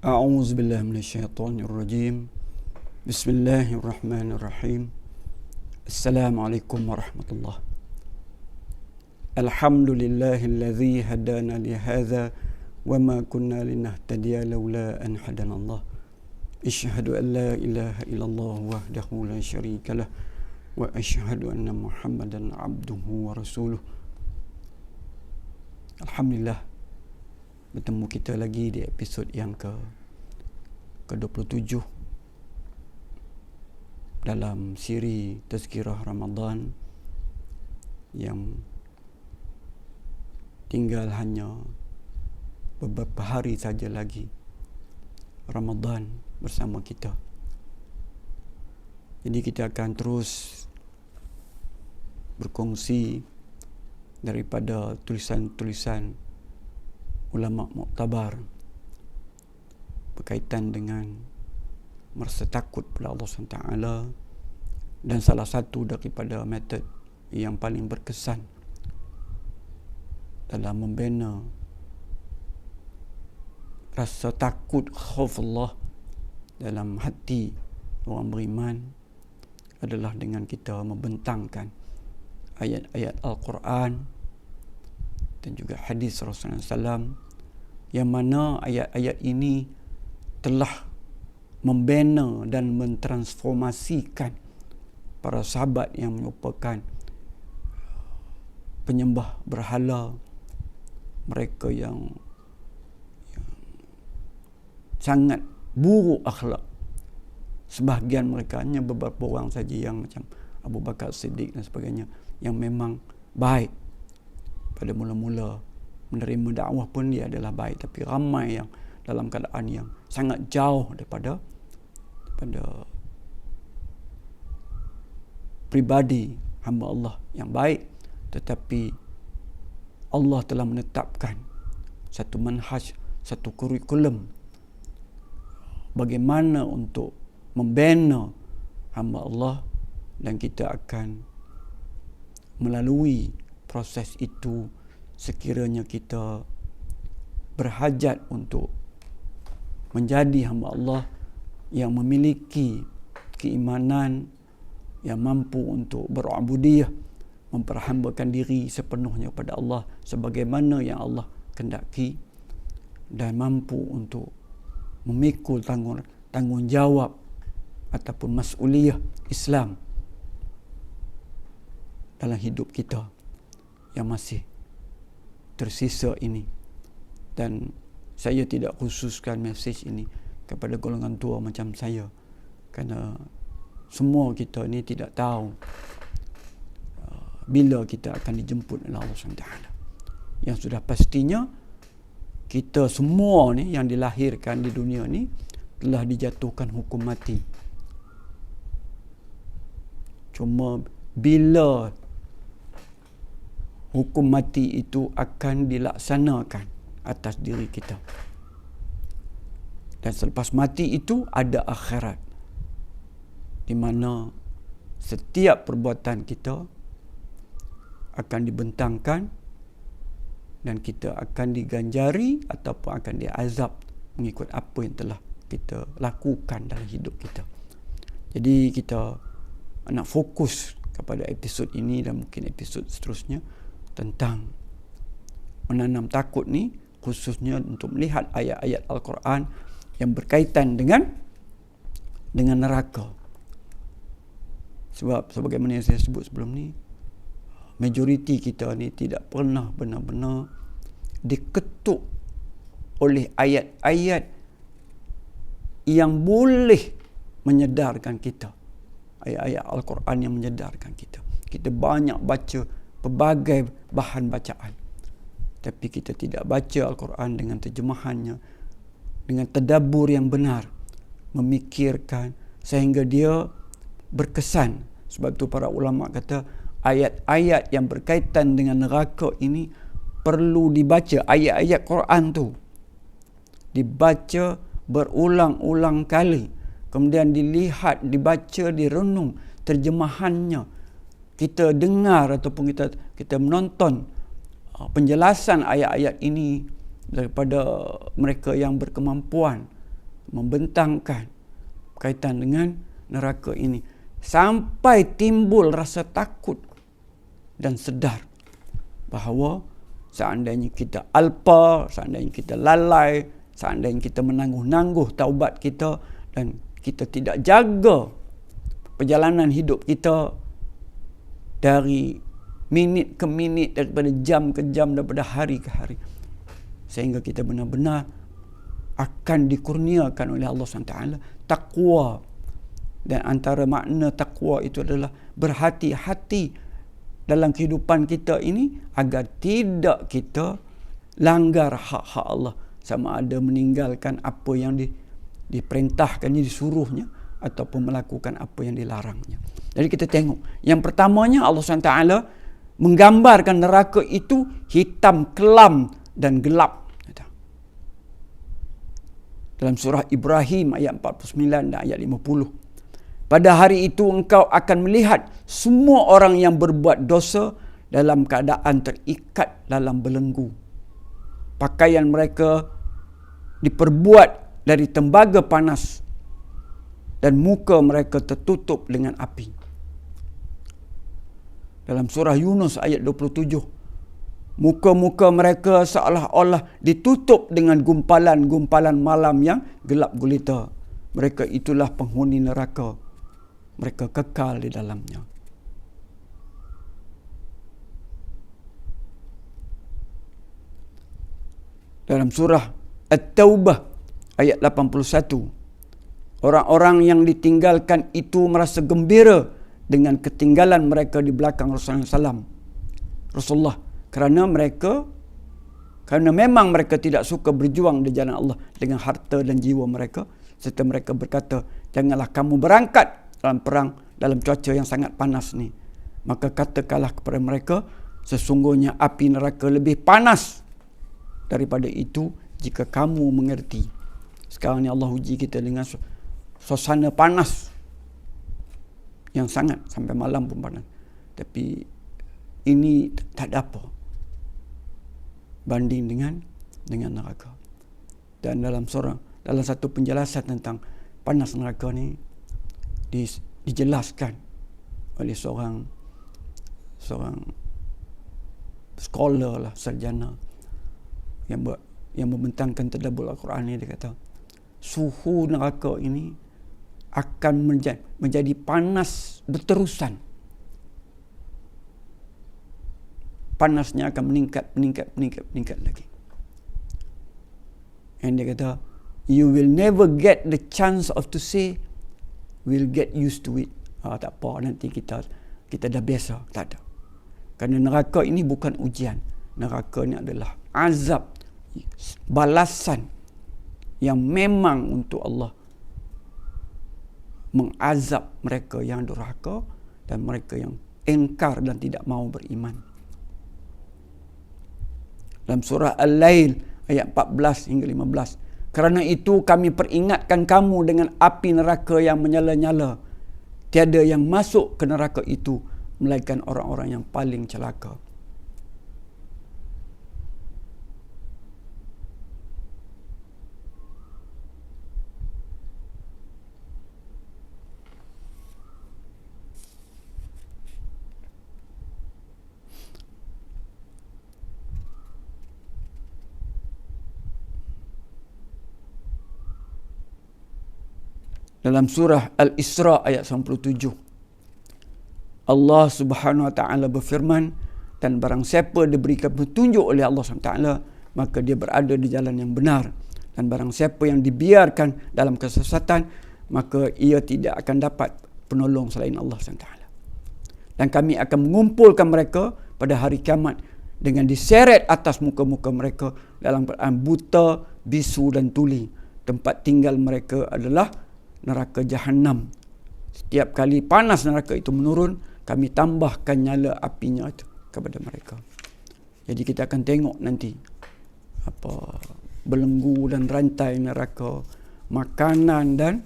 أعوذ بالله من الشيطان الرجيم. بسم الله الرحمن الرحيم. السلام عليكم ورحمة الله. الحمد لله الذي هدانا لهذا وما كنا لنهتدي لولا أن هدانا الله. أشهد أن لا إله إلا الله وحده لا شريك له وأشهد أن محمدا عبده ورسوله. Alhamdulillah, bertemu kita lagi di episod yang ke-27 dalam siri Tazkirah Ramadan yang tinggal hanya beberapa hari saja lagi Ramadan bersama kita. Jadi kita akan terus berkongsi daripada tulisan-tulisan ulama muktabar berkaitan dengan merasa takut pada Allah SWT, dan salah satu daripada metod yang paling berkesan dalam membina rasa takut khauf Allah dalam hati orang beriman adalah dengan kita membentangkan ayat-ayat Al-Quran dan juga hadis Rasulullah SAW, yang mana ayat-ayat ini telah membina dan mentransformasikan para sahabat yang merupakan penyembah berhala, mereka yang sangat buruk akhlak. Sebahagian mereka, hanya beberapa orang saja yang macam Abu Bakar Siddiq dan sebagainya, yang memang baik pada mula-mula menerima dakwah pun dia adalah baik, tapi ramai yang dalam keadaan yang sangat jauh daripada pribadi hamba Allah yang baik. Tetapi Allah telah menetapkan satu manhaj, satu kurikulum bagaimana untuk membina hamba Allah, dan kita akan melalui proses itu sekiranya kita berhajat untuk menjadi hamba Allah yang memiliki keimanan, yang mampu untuk berubudiyah, memperhambakan diri sepenuhnya kepada Allah sebagaimana yang Allah kehendaki, dan mampu untuk memikul tanggungjawab ataupun mas'uliyah Islam dalam hidup kita yang masih tersisa ini. Dan saya tidak khususkan mesej ini kepada golongan tua macam saya, kerana semua kita ni tidak tahu bila kita akan dijemput oleh Allah SWT. Yang sudah pastinya kita semua ni yang dilahirkan di dunia ni telah dijatuhkan hukum mati. Cuma bila hukum mati itu akan dilaksanakan atas diri kita, dan selepas mati itu ada akhirat, di mana setiap perbuatan kita akan dibentangkan dan kita akan diganjari ataupun akan diazab mengikut apa yang telah kita lakukan dalam hidup kita. Jadi kita nak fokus kepada episod ini dan mungkin episod seterusnya tentang menanam takut ni, khususnya untuk melihat ayat-ayat Al-Quran yang berkaitan dengan neraka. Sebab sebagaimana yang saya sebut sebelum ni, majoriti kita ni tidak pernah benar-benar diketuk oleh ayat-ayat yang boleh menyedarkan kita, ayat-ayat Al-Quran yang menyedarkan kita. Kita banyak baca pelbagai bahan bacaan, tapi kita tidak baca Al-Quran dengan terjemahannya, dengan tadabbur yang benar, memikirkan sehingga dia berkesan. Sebab itu para ulama kata ayat-ayat yang berkaitan dengan neraka ini perlu dibaca. Ayat-ayat Quran tu dibaca berulang-ulang kali, kemudian dilihat, dibaca, direnung terjemahannya, kita dengar ataupun kita menonton penjelasan ayat-ayat ini daripada mereka yang berkemampuan membentangkan berkaitan dengan neraka ini, sampai timbul rasa takut dan sedar bahawa seandainya kita alpa, seandainya kita lalai, seandainya kita menangguh-nangguh taubat kita dan kita tidak jaga perjalanan hidup kita dari minit ke minit, daripada jam ke jam, daripada hari ke hari, sehingga kita benar-benar akan dikurniakan oleh Allah SWT takwa. Dan antara makna takwa itu adalah berhati-hati dalam kehidupan kita ini agar tidak kita langgar hak-hak Allah, sama ada meninggalkan apa yang diperintahkannya, disuruhnya, ataupun melakukan apa yang dilarangnya. Jadi kita tengok, yang pertamanya Allah SWT menggambarkan neraka itu hitam kelam dan gelap. Dalam surah Ibrahim ayat 49 dan ayat 50. Pada hari itu engkau akan melihat semua orang yang berbuat dosa dalam keadaan terikat dalam belenggu. Pakaian mereka diperbuat dari tembaga panas dan muka mereka tertutup dengan api. Dalam surah Yunus ayat 27, muka-muka mereka seolah-olah ditutup dengan gumpalan-gumpalan malam yang gelap gulita. Mereka itulah penghuni neraka. Mereka kekal di dalamnya. Dalam surah At-Taubah ayat 81, orang-orang yang ditinggalkan itu merasa gembira dengan ketinggalan mereka di belakang Rasulullah, kerana memang mereka tidak suka berjuang di jalan Allah dengan harta dan jiwa mereka, serta mereka berkata, janganlah kamu berangkat dalam perang dalam cuaca yang sangat panas ni. Maka katakanlah kepada mereka, sesungguhnya api neraka lebih panas daripada itu jika kamu mengerti. Sekarang ni Allah uji kita dengan suasana panas yang sangat, sampai malam pun panas. Tapi ini tak ada apa banding dengan neraka. Dan dalam satu penjelasan tentang panas neraka ni dijelaskan oleh seorang scholar lah, sarjana yang membentangkan tadabbur Al-Quran ni. Dia kata suhu neraka ini akan menjadi panas berterusan. Panasnya akan meningkat lagi. And dia kata, you will never get the chance of to say, we'll get used to it. Tak apa, nanti kita dah biasa. Tak ada. Kerana neraka ini bukan ujian. Neraka ini adalah azab, balasan yang memang untuk Allah mengazab mereka yang durhaka dan mereka yang engkar dan tidak mahu beriman. Dalam surah Al-Lail ayat 14 hingga 15, kerana itu kami peringatkan kamu dengan api neraka yang menyala-nyala. Tiada yang masuk ke neraka itu melainkan orang-orang yang paling celaka. Dalam surah Al-Isra ayat 97, Allah Subhanahu Wa Taala berfirman, dan barang siapa diberikan petunjuk oleh Allah Subhanahu Wa Taala, maka dia berada di jalan yang benar, dan barang siapa yang dibiarkan dalam kesesatan, maka ia tidak akan dapat penolong selain Allah Subhanahu Wa Taala. Dan kami akan mengumpulkan mereka pada hari kiamat dengan diseret atas muka-muka mereka dalam keadaan buta, bisu dan tuli. Tempat tinggal mereka adalah neraka Jahannam. Setiap kali panas neraka itu menurun, kami tambahkan nyala apinya itu kepada mereka. Jadi kita akan tengok nanti belenggu dan rantai neraka, makanan dan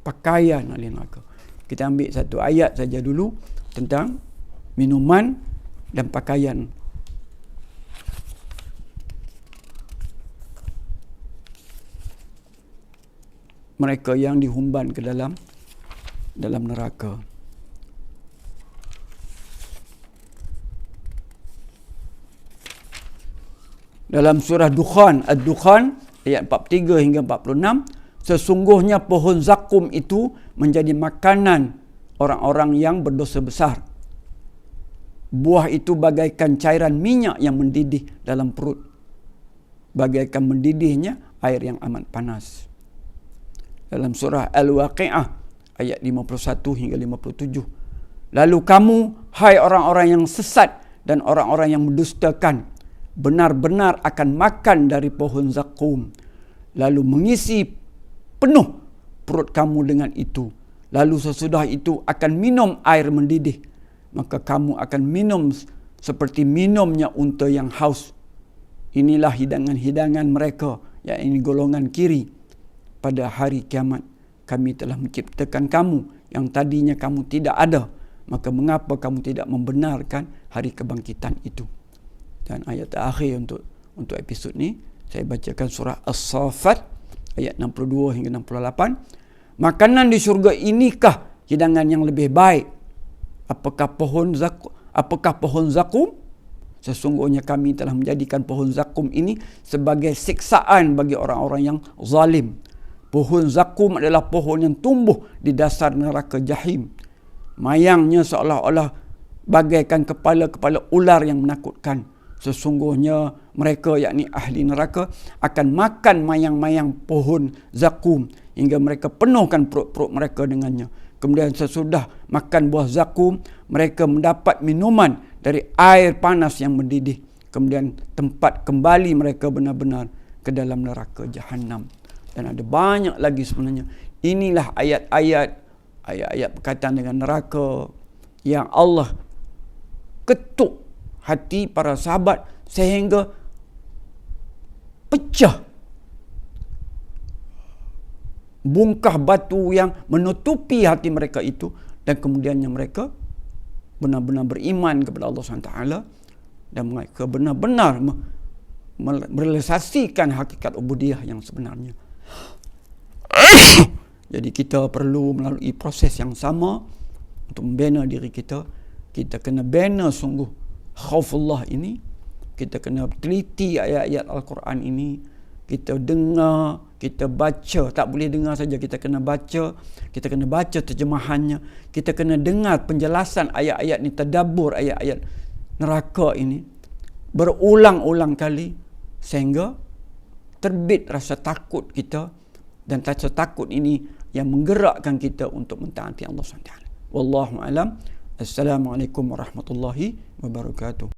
pakaian ahli neraka. Kita ambil satu ayat saja dulu tentang minuman dan pakaian. mereka yang dihumban ke dalam neraka. Dalam surah Dukhan, Ad-Dukhan ayat 43 hingga 46, sesungguhnya pohon zakum itu menjadi makanan orang-orang yang berdosa besar. Buah itu bagaikan cairan minyak yang mendidih dalam perut, bagaikan mendidihnya air yang amat panas. Dalam surah Al-Waqi'ah ayat 51 hingga 57, lalu kamu, hai orang-orang yang sesat dan orang-orang yang mendustakan, benar-benar akan makan dari pohon zakum, lalu mengisi penuh perut kamu dengan itu. Lalu sesudah itu akan minum air mendidih, maka kamu akan minum seperti minumnya unta yang haus. Inilah hidangan-hidangan mereka, yakni golongan kiri. Pada hari kiamat kami telah menciptakan kamu yang tadinya kamu tidak ada, maka mengapa kamu tidak membenarkan hari kebangkitan itu? Dan ayat terakhir untuk episod ni, saya bacakan surah As-Saffat ayat 62 hingga 68. Makanan di syurga inikah hidangan yang lebih baik? Apakah pohon zakum? Sesungguhnya kami telah menjadikan pohon zakum ini sebagai siksaan bagi orang-orang yang zalim. Pohon zakum adalah pohon yang tumbuh di dasar neraka jahim. Mayangnya seolah-olah bagaikan kepala-kepala ular yang menakutkan. Sesungguhnya mereka, yakni ahli neraka, akan makan mayang-mayang pohon zakum hingga mereka penuhkan perut-perut mereka dengannya. Kemudian sesudah makan buah zakum, mereka mendapat minuman dari air panas yang mendidih. Kemudian tempat kembali mereka benar-benar ke dalam neraka Jahannam. Dan ada banyak lagi sebenarnya. Inilah ayat-ayat berkaitan dengan neraka yang Allah ketuk hati para sahabat sehingga pecah bungkah batu yang menutupi hati mereka itu, dan kemudiannya mereka benar-benar beriman kepada Allah SWT dan mereka benar-benar merealisasikan hakikat ubudiyah yang sebenarnya. Jadi kita perlu melalui proses yang sama untuk membina diri kita. Kita kena bina sungguh khaufullah ini. Kita kena teliti ayat-ayat Al-Quran ini. Kita dengar, kita baca. Tak boleh dengar saja, kita kena baca. Kita kena baca terjemahannya. Kita kena dengar penjelasan ayat-ayat ni, tadabbur ayat-ayat neraka ini berulang-ulang kali sehingga terbit rasa takut kita, dan rasa takut ini yang menggerakkan kita untuk mentaati Allah SWT. Wallahu a'lam. Assalamualaikum warahmatullahi wabarakatuh.